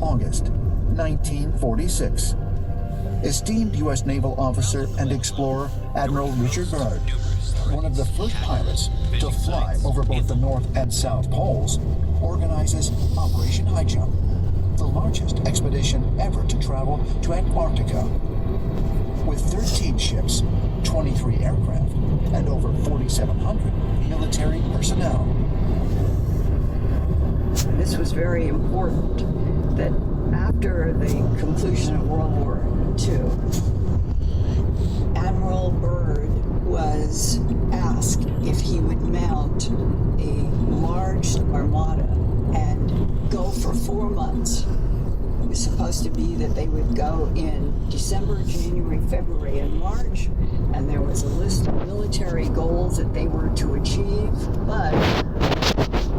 August 1946. Esteemed U.S. naval officer and explorer Admiral Richard Byrd, one of the first pilots to fly over both the North and South Poles, organizes Operation Highjump, the largest expedition ever to travel to Antarctica. With 13 ships, 23 aircraft, and over 4,700 military personnel. This was very important that after the conclusion of World War II, Admiral Byrd was asked if he would mount a large armada and go for 4 months. It was supposed to be that they would go in December, January, February, and March, and there was a list of military goals that they were to achieve, but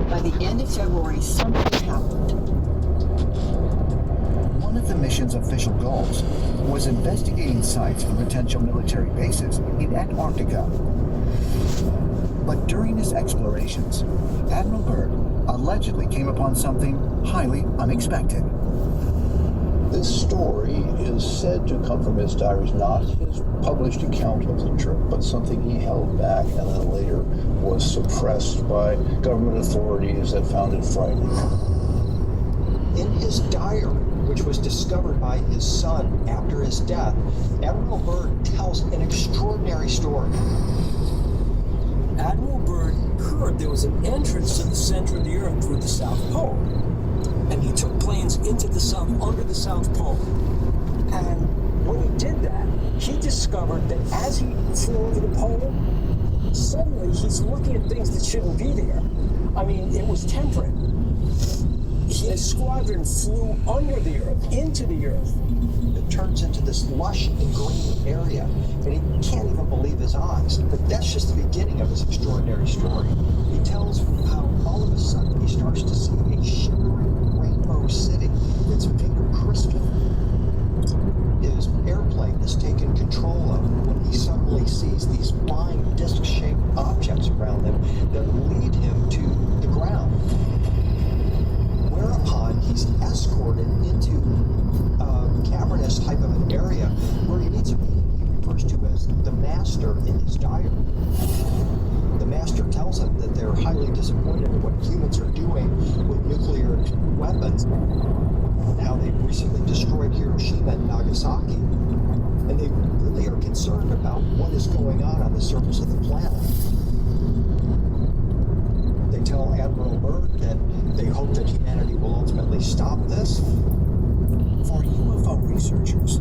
by the end of February, something happened. One of the mission's official goals was investigating sites for potential military bases in Antarctica. But during his explorations, Admiral Byrd allegedly came upon something highly unexpected. This story is said to come from his diaries, not his published account of the trip, but something he held back and then later was suppressed by government authorities that found it frightening. In his diary, which was discovered by his son after his death, Admiral Byrd tells an extraordinary story. Admiral Byrd heard there was an entrance to the center of the Earth through the South Pole. And he took planes into the South, under the South Pole. And when he did that, he discovered that as he flew over the pole, suddenly he's looking at things that shouldn't be there. I mean, it was temperate. His squadron flew under the Earth, into the Earth. It turns into this lush and green area, and he can't even believe his eyes. But that's just the beginning of his extraordinary story. He tells how all of a sudden he starts to see a shimmering rainbow city that's made of crystal. His airplane is taken control of when he suddenly sees these flying disc-shaped objects around him that lead him to the ground. Whereupon he's escorted into a cavernous type of an area where he meets a being he refers to as the master in his diary. The master tells him that they're highly disappointed in what humans are doing with nuclear weapons, and how they recently destroyed Hiroshima and Nagasaki, and they really are concerned about what is going on the surface of the planet. They tell Admiral Byrd that they hope that humanity will ultimately stop this. For UFO researchers,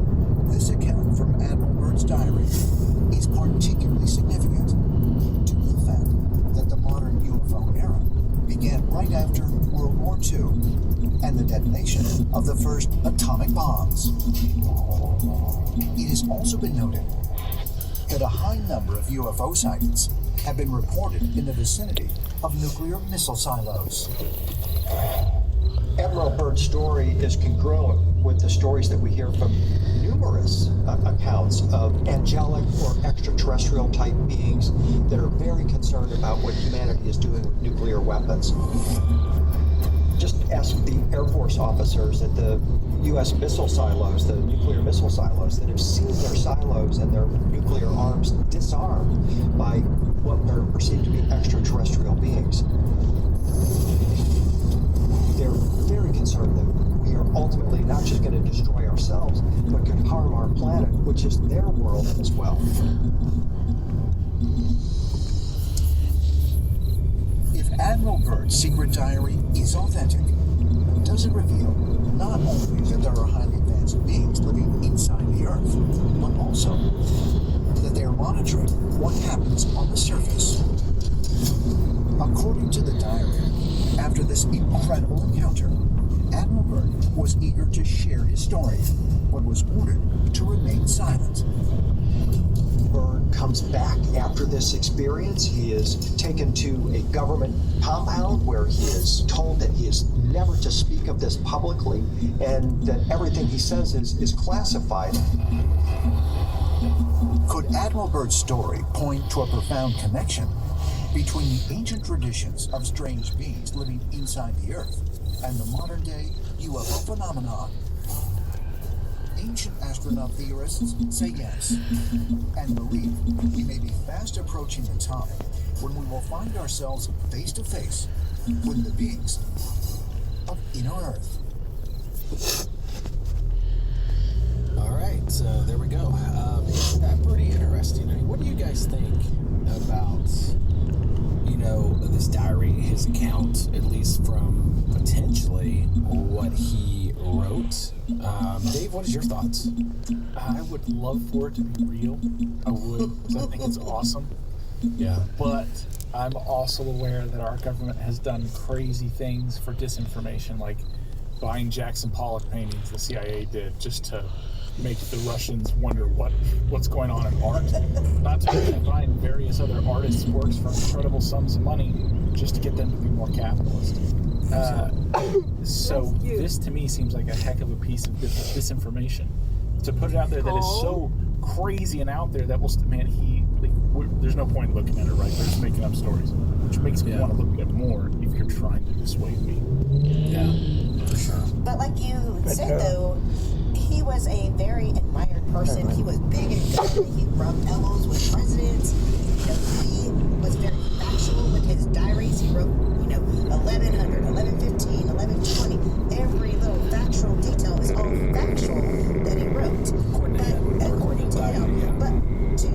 this account from Admiral Byrd's diary is particularly significant due to the fact that the modern UFO era began right after World War II and the detonation of the first atomic bombs. It has also been noted that a high number of UFO sightings have been reported in the vicinity of nuclear missile silos. Admiral Byrd's story is congruent with the stories that we hear from numerous accounts of angelic or extraterrestrial type beings that are very concerned about what humanity is doing with nuclear weapons. Just ask the Air Force officers at the U.S. missile silos, the nuclear missile silos, that have seen their silos and their nuclear arms disarmed by what are perceived to be extraterrestrial beings. They're very concerned that we are ultimately not just going to destroy ourselves, but could harm our planet, which is their world as well. If Admiral Byrd's secret diary is authentic, does it reveal not only that there are highly advanced beings living inside the Earth, but also that they are monitoring what happens on the surface? According to the diary, after this incredible encounter, Admiral Byrd was eager to share his story, but was ordered to remain silent. Byrd comes back after this experience. He is taken to a government compound where he is told that he is never to speak of this publicly and that everything he says is classified. Could Admiral Byrd's story point to a profound connection between the ancient traditions of strange beings living inside the Earth and the modern-day UFO phenomenon? Ancient astronaut theorists say yes, and believe we may be fast approaching the time when we will find ourselves face to face with the beings of inner Earth. All right, so there we go. Isn't that pretty interesting? I mean, what do you guys think about, this diary, his account, at least from potentially what he wrote? Dave, what is your thoughts? I would love for it to be real. I would, because I think it's awesome. Yeah. But I'm also aware that our government has done crazy things for disinformation, like buying Jackson Pollock paintings the CIA did just to make the Russians wonder what's going on in art. Not to mention buying various other artists' works for incredible sums of money just to get them to be more capitalist. So this to me seems like a heck of a piece of disinformation. To put it out there that is so crazy and out there that will, there's no point in looking at it, right? They're just making up stories, which makes me want to look at it more if you're trying to dissuade me. Yeah, for sure. But like you said, though, he was a very admired person. He was big and good. He rubbed elbows with presidents. He was very factual with his diaries. He wrote, 1100, 1115, 1120. Every little factual detail is all factual that he wrote. According to him. But to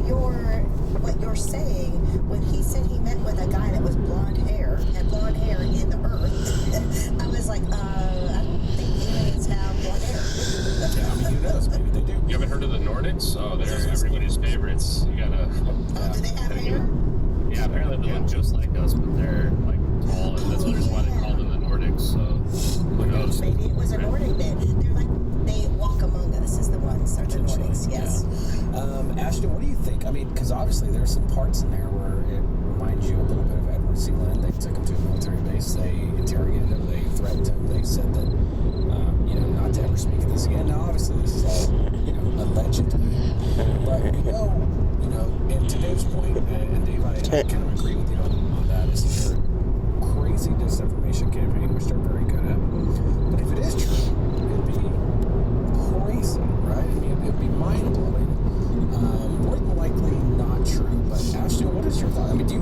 what you're saying, when he said he met with a guy that was blonde hair in the earth, I was like, I don't think aliens have blonde hair. Yeah, I mean, who knows? Maybe they do. You haven't heard of the Nordics? Oh, they're everybody's favorites. You gotta. Do they have hair? Yeah, apparently they look just like us, but they're like tall, and that's why they call them the Nordics. So who knows? Maybe it was a Nordic then. They walk among us as the ones. They're the Nordics, yes. Yeah. Ashton, what do you think? I mean, because obviously there's some parts in there where it reminds you a little bit of Edward C. Land. They took him to a military base. They interrogated him. They threatened him. They said that, not to ever speak of this again. Now, obviously, this is all, allegedly. But and to Dave's point, and Dave, I kind of agree with you on that, is these are crazy disinformation campaign, which they're very good at. But if it is true, it'd be crazy, right? I mean, it'd be mind-blowing. More than likely not true. But Ashton, what is your thought? I mean, do you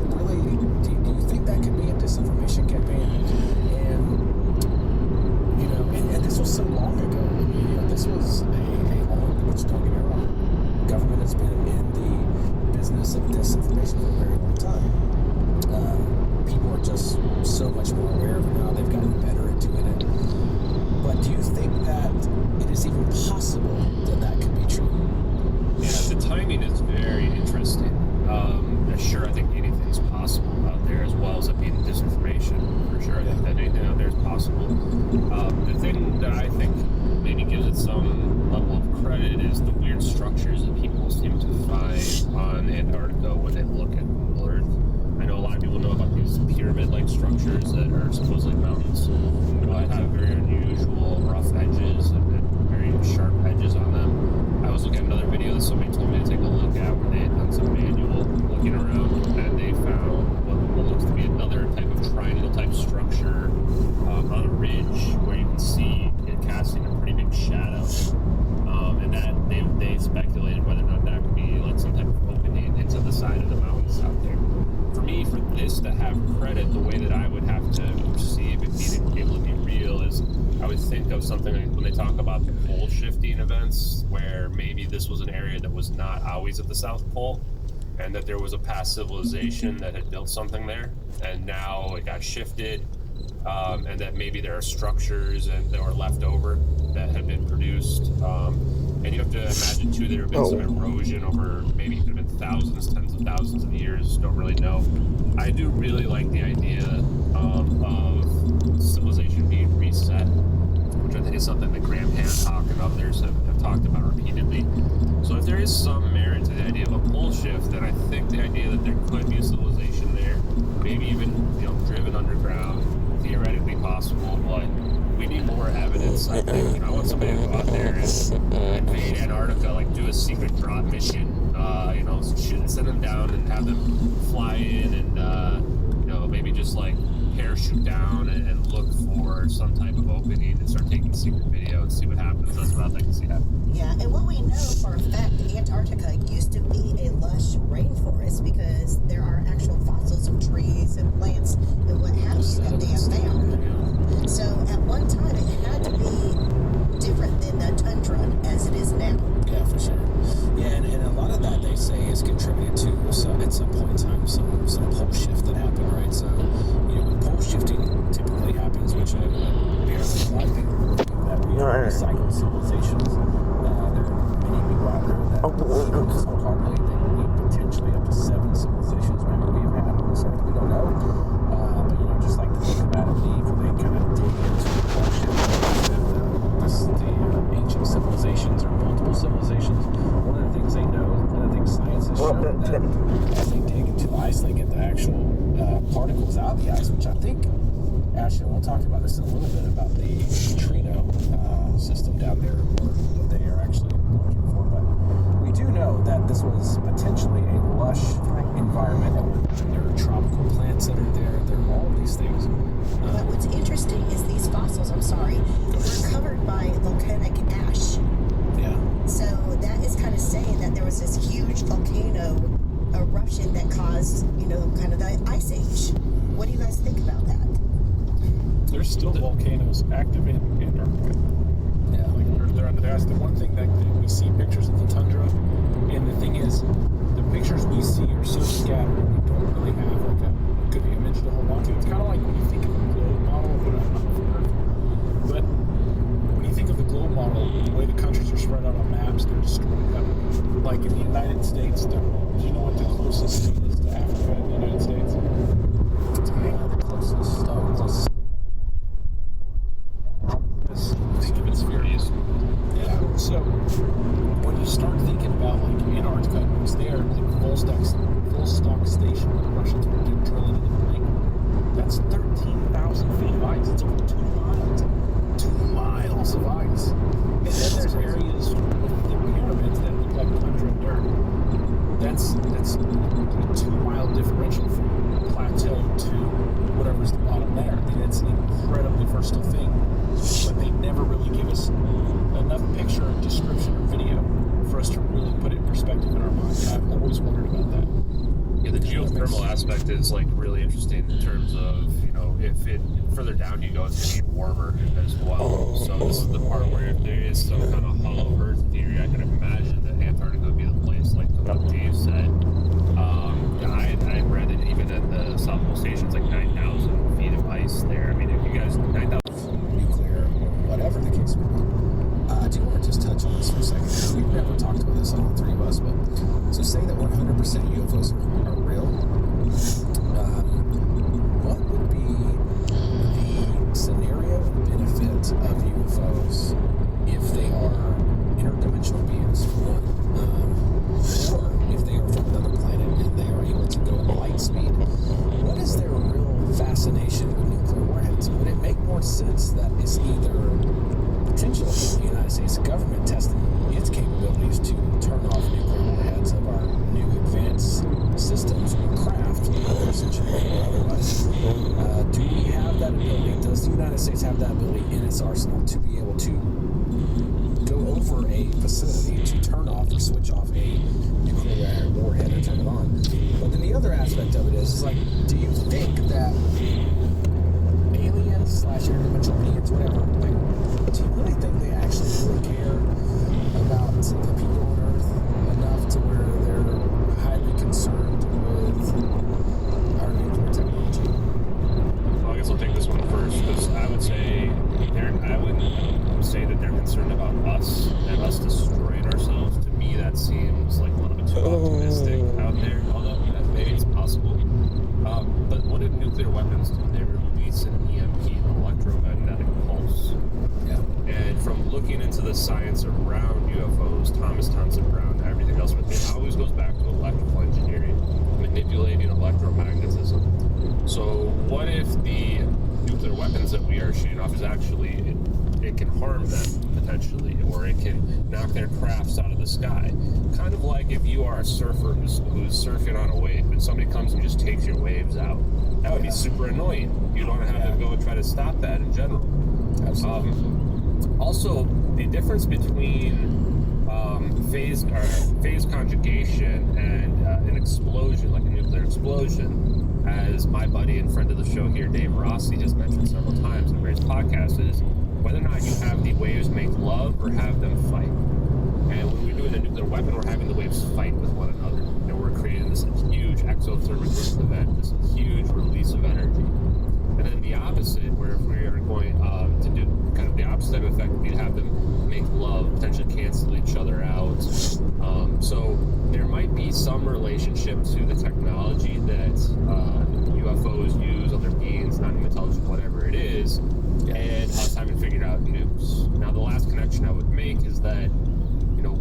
think that could be a disinformation campaign? And this was so long ago. I mean, this was a long, which don't get me wrong, government has been in the business of disinformation for a very long time. People are just so much more aware of it now. They've gotten better at doing it. But do you think that it is even possible that could be true? Yeah, the timing is very interesting. Sure, I think anything's possible out there, as well as it being disinformation. For sure, I think that anything out there is possible. The thing that I think maybe gives it some level of credit is the weird structures that people seem to find on Antarctica when they look at Google Earth. I know a lot of people know about these pyramid-like structures that are supposedly mountains, but have very unusual rough edges and very sharp edges on them. I was looking at another video that somebody told me to take a look at where they had done some manual looking around, and they found what looks to be another type of triangle-type structure on a ridge where you can see it casting a pretty big shadow. And that they speculated whether or not that could be like some type of opening into the side of the mountains out there. For me, for this to have credit, the way that I would have to perceive it being able to be real is I would think of something like when they talk about the pole shifting events, where maybe this was an area that was not always at the South Pole, and that there was a past civilization that had built something there, and now it got shifted, and that maybe there are structures that were left over that had been produced. And you have to imagine, too, there have been some erosion over maybe it could have been thousands, tens of thousands of years, don't really know. I do really like the idea of civilization being reset, which I think is something that Graham Hancock and others have talked about repeatedly. So if there is some merit to the idea of a pole shift, then I think the idea that there could be a civilization there, maybe even driven underground, theoretically possible, but we need more evidence. I think I want somebody to go out there and invade Antarctica, like do a secret drop mission, send them down and have them fly in and maybe just like parachute down and look for some type of opening and start taking secret video and see what happens. That's what I'd like to see happen. Yeah, and what we know for a fact, Antarctica used to be a lush rainforest because there are actual fossils of trees and plants and what have you that they have found. So at one time it had to be different than the tundra as it is now. Yeah, for sure. Yeah, and a lot of that they say is contributed to at some point in time some pole shift that happened, right? So, when pole shifting typically happens, which apparently a lot of people believe that we are recycled civilizations. There are many people out there that believe so hardly that we potentially up to 7 civilizations maybe we have had on this earth. We don't know. But just like the book of Adam and Eve, where they kind of dig into the pole shift the ancient civilizations or multiple civilizations. One of the things they know, one of the things science has shown, that as they dig into the ice, they get the actual particles out of the ice, which I think, Ashley, we'll talk about this in a little bit, about the neutrino system down there, that they are actually looking for. But we do know that this was potentially a lush environment, and there are tropical plants that are there. There are all of these things. But what's interesting is these fossils, were covered by volcanic ash. Yeah. So that is kind of saying that there was this huge volcano eruption that caused, kind of the ice age. What do you guys think about that? There's still volcanoes active in Antarctica. Yeah. Like they're under the ice. The one thing that we see pictures of the tundra, and the thing is, the pictures we see are so scattered, we don't really have like a good image to hold on to. It's kind of like when you think of the globe model of what I'm not from Earth. But when you think of the globe model, the way the countries are spread out on maps, they're destroyed that way. Like in the United States, do you know what the closest state is to Africa in the United States? The closest. Think of its furious. Yeah. So when you start thinking about like Antarctica, it's there, like Volstock Station, where the Russians were drilling into the lake. That's 13,000 feet of ice. It's over 2 miles. 2 miles of ice. And then there's areas with the pyramids that look like tundra dirt. That's a 2-mile differential from plateau to whatever's the bottom there. I mean, it's an incredibly versatile thing. But they never really give us enough picture, description, or video for us to really put it in perspective in our minds. I've always wondered about that. Yeah, the geothermal aspect is like really interesting in terms of, if it further down you go, it's going to get warmer as well. So this is the part where if there is some kind of hollow earth theory, I can imagine that Antarctica would be the place, like what Dave said. I read it even at the South Pole Station, it's like 9,000 feet of ice there. I mean, if you guys, 9,000 nuclear, whatever the case may be. I do want to just touch on this for a second. We've never talked about this, all 3 of us, but so say that 100% UFOs are real. What would be the scenario and benefit of UFOs if they are interdimensional beings, for one, or if they are from another planet and they are able to go at light speed? What is their real fascination with nuclear warheads? Would it make more sense that it's either potentially the United States government testing its capabilities to turn off nuclear warheads of our new advanced systems or craft, essentially, or otherwise? Do we have that ability? Does the United States have that ability in its arsenal to be able to go over a facility to turn off or switch off a nuclear warhead or turn it on? But then the other aspect of it is like, do you think that aliens / interdimensional beings, whatever, like, do you really think they actually really care about the people on Earth enough to where they're highly concerned with our nuclear technology? Well, I guess I'll take this one first, because I would say I wouldn't say that they're concerned about us and us destroying ourselves. To me, that seems like a little bit too optimistic out there, although maybe it's possible. But what do nuclear weapons do? They release an EMP, an electromagnetic pulse. Yeah. And from looking into the science around UFOs, Thomas Thompson Brown, and everything else, it always goes back to electrical engineering, manipulating electromagnetism. So what if the nuclear weapons that we are shooting off is actually, it can harm them potentially, or that can knock their crafts out of the sky. Kind of like if you are a surfer who's surfing on a wave, and somebody comes and just takes your waves out. That would be super annoying. You'd want to have to go and try to stop that in general. Absolutely. Also, the difference between phase conjugation and an explosion, like a nuclear explosion, as my buddy and friend of the show here, Dave Rossi, has mentioned several times in various podcasts, is whether or not you have the waves make love or have them fight. And when we're doing a nuclear weapon, we're having the waves fight with one another. And we're creating this huge exothermic event, this huge release of energy. And then the opposite, where if we are going to do kind of the opposite effect, we'd have them make love, potentially cancel each other out. So there might be some relationship to the technology that UFOs use, other beings, non-intelligent, whatever it is, and us having figured out nukes. Now, the last connection I would make is that,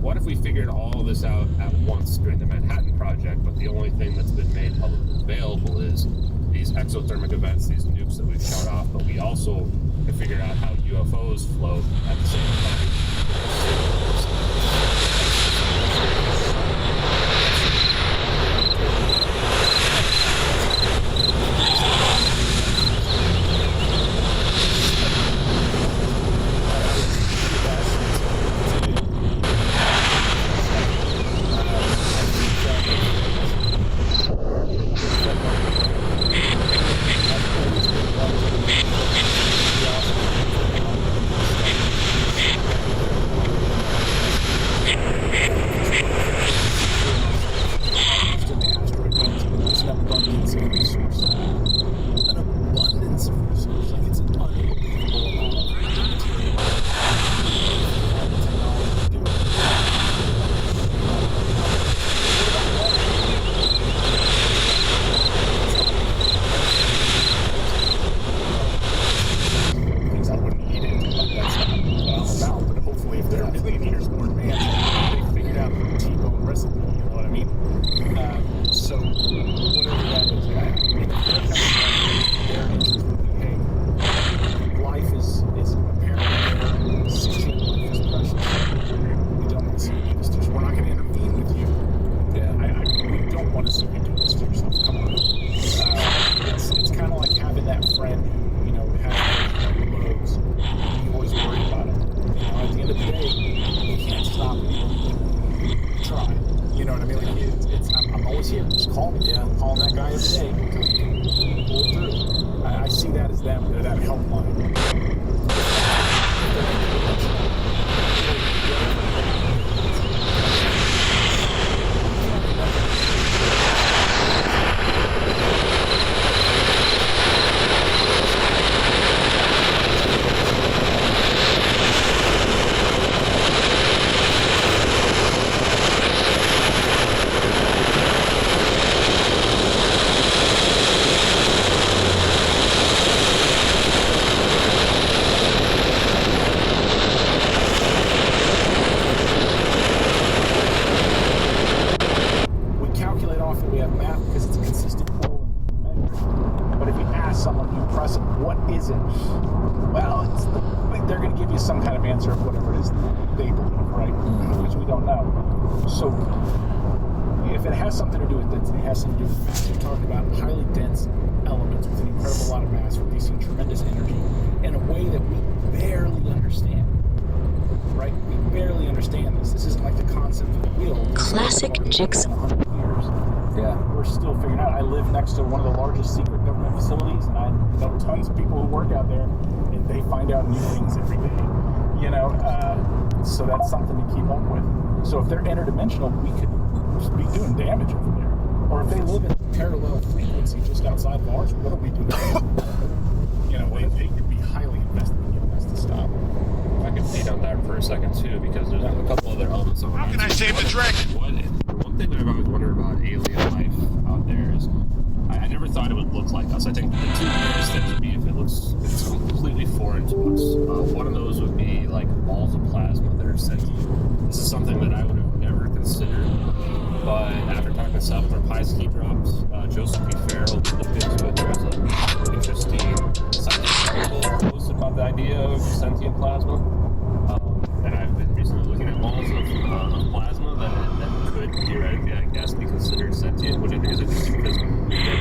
what if we figured all this out at once during the Manhattan Project, but the only thing that's been made publicly available is these exothermic events, these nukes that we've shot off, but we also have figured out how UFOs float at the same time. We're still figuring out. I live next to one of the largest secret government facilities, and I know tons of people who work out there, and they find out new things every day. So that's something to keep up with. So if they're interdimensional, we could be doing damage over there. Or if they live in a parallel frequency just outside of ours, what do we do? They could be highly invested in getting us to stop. I can feed on that for a second too, because there's a couple other elements. How can I save the dragon? One thing that I've always wondered about alien life out there is, I never thought it would look like us. I think the two biggest things would be if it's completely foreign to us. One of those would be like balls of plasma that are sentient. This is something that I would have never considered. But after talking to South Park Pisces drops, Joseph P. Farrell looked into it. There's an interesting scientific article posted about the idea of sentient plasma. And I've been recently balls of plasma that could theoretically, I guess, be considered sentient, which I think is interesting because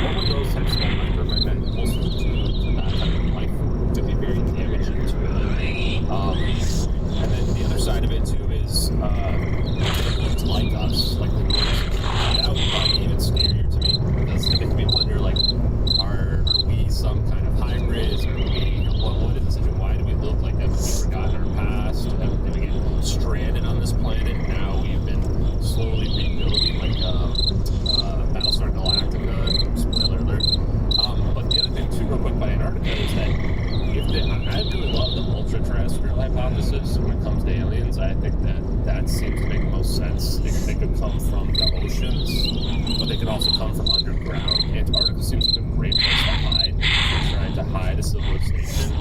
what would those types of electromagnetic pulses do to that type of life form? Could be very damaging to it. And then the other side of it too is it's like us, like the noise. That would probably be even scarier to me because it makes me wonder, like, are we some kind of hybrids? Are we what is the situation? Why do we look like that? Have we forgotten our past? Have we get stranded on this planet? Now we've been slowly rebuilding, like Battlestar Galactica. Spoiler alert. But the other thing too, real quick, by Antarctica is that I really love the ultra-terrestrial hypothesis when it comes to aliens. I think that seems to make the most sense. They could come from the oceans, but they could also come from underground. Antarctica seems like a great place to hide. If you're trying to hide a civilization.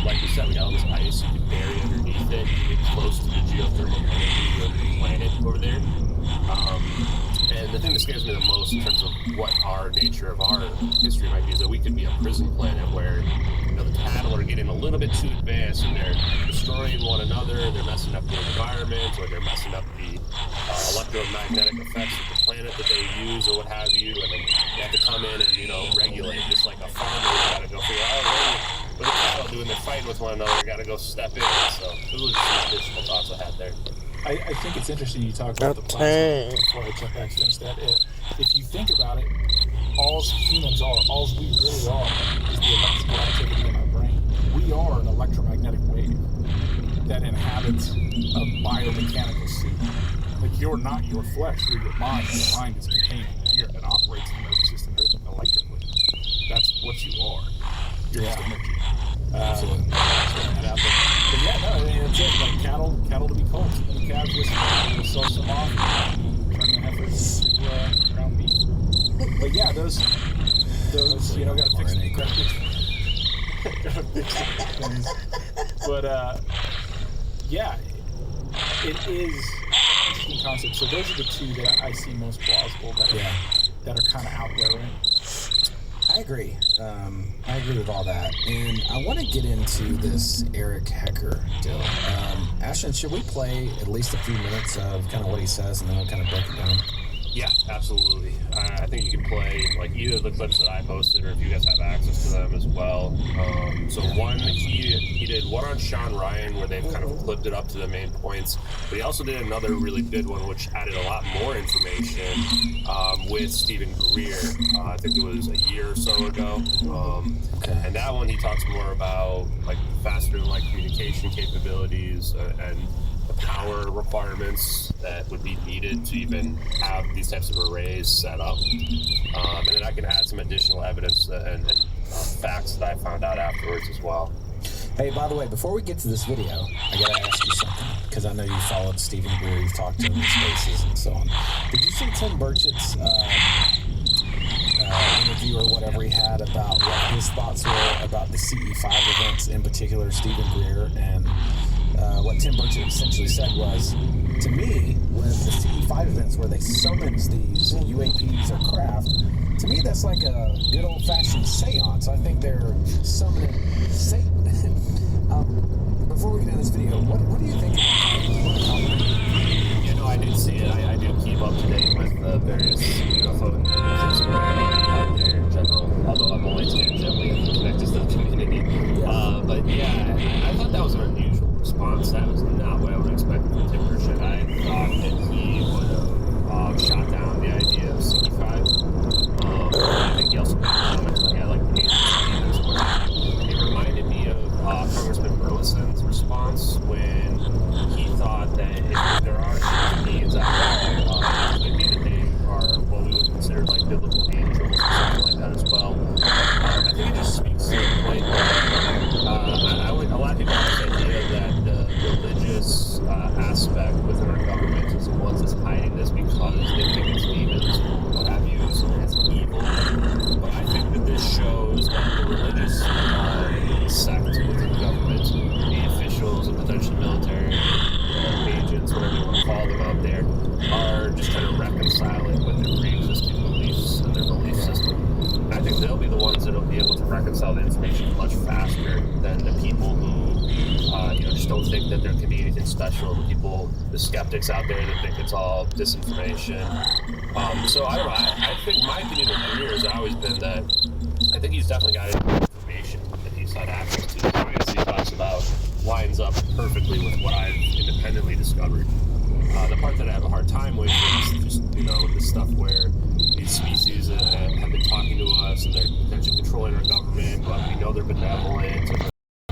Like you said, we got all this ice. You can bury underneath it. You get close to the geothermal energy of the planet over there. And the thing that scares me the most in terms of what our nature of our history might be is that we could be a prison planet where the cattle are getting a little bit too advanced and they're destroying one another, they're messing up the environment, or they're messing up the electromagnetic effects of the planet that they use or what have you, and then they have to come in and, regulate, just like a farmer. You gotta go figure out, what are the cattle doing? They're fighting with one another, you gotta go step in. So those are just some additional thoughts I had there. I think it's interesting you talk about the plasma before I jump back to finish that. If you think about it, all humans are, all we really are, is the electrical activity in our brain. We are an electromagnetic wave that inhabits a biomechanical suit. Like, you're not your flesh, you're your mind. Your mind is contained here and operates the nervous system and everything electrically. That's what you are. You're just energy. Absolutely. But yeah, no, it's it. Like cattle to be culled. And the calves we'll sell some off and turn the heifers to ground beef. But yeah, those gotta fix the gotta fix things. But yeah, it is an interesting concept. So those are the two that I see most plausible that are kind of out there, right? I agree. I agree with all that. And I want to get into this Eric Hecker deal. Ashton, should we play at least a few minutes of kind of what he says and then we'll kind of break it down? Yeah, absolutely. I think you can play like either the clips that I posted or if you guys have access to them as well. So one, he did one on Sean Ryan where they've kind of clipped it up to the main points, but he also did another really good one which added a lot more information with Stephen Greer. I think it was a year or so ago. And that one he talks more about like faster than light communication capabilities and the power requirements that would be needed to even have these types of arrays set up. And then I can add some additional evidence and facts that I found out afterwards as well. Hey, by the way, before we get to this video, I gotta ask you something, because I know you followed Stephen Greer, you've talked to him in spaces and so on. Did you see Tim Burchett's interview or whatever he had about what his thoughts were about the CE5 events, in particular Stephen Greer, and what Tim Burchett essentially said was, to me, when the CE5 events where they summons these UAPs or craft, to me that's like a good old-fashioned seance. I think they're summoning Satan. Before we get into this video, what do you think Yeah, no, I did see it. I do keep up to date with the various UFO news that's going on out there in general, although I'm only tangentially connected to the community. But yeah, I thought that was an unusual response. That was not what I would expect from Tim Burchett. I thought that he would have shot down the idea of CE5. I think he also made a comment like the aliens being It reminded me of Congressman Burleson's response when he thought that if there are human beings out there, it could be that they are what we would consider like biblical angels or something like that as well. I think it just speaks to the point that a lot of people have the idea that the religious aspect be anything special. The skeptics out there that think it's all disinformation. So I don't know. I think my opinion over the years has always been that I think he's definitely got information that he's had access to. The science he talks about lines up perfectly with what I've independently discovered. The part that I have a hard time with is just, the stuff where these species have been talking to us and they're potentially controlling our government, but we know they're benevolent.